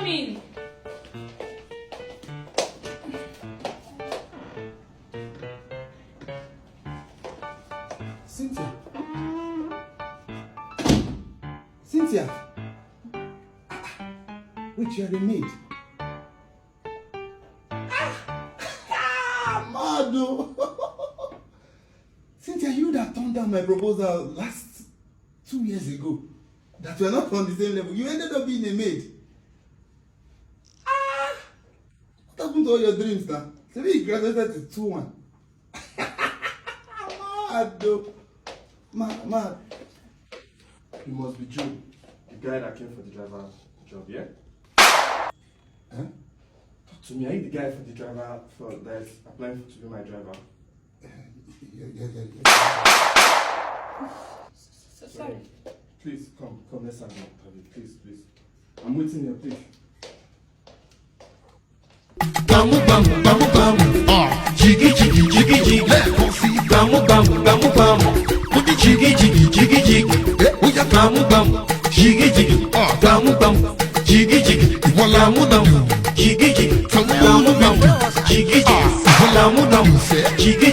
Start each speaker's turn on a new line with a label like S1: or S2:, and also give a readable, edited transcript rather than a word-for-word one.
S1: coming.
S2: Cynthia. Cynthia. Wait, you are the maid. Mado. Cynthia, you that turned down my proposal last 2 years ago. That we are not on the same level. You ended up being a maid. What happened to all your dreams now? Maybe you graduated to 2-1. Mado. Mad.
S3: You must be Joe, the guy that came for the driver job, yeah?
S2: Huh?
S3: Talk to me, are you the guy for the driver that is applying to be my driver?
S2: Yeah.
S1: Sorry.
S3: Please, come, let's have an interview, please. I'm waiting here, please.
S4: Bamu bamu bamu bamu, jiggy jiggy jiggy jiggy. Bamu bamu bamu bamu, jiggy jiggy jiggy jiggy. Bamu bamu, jiggy jiggy. Bamu bamu, jiggy jiggy. Bamu bamu, jiggy jiggy. Bamu bamu, jiggy jiggy. Bamu bamu, jiggy.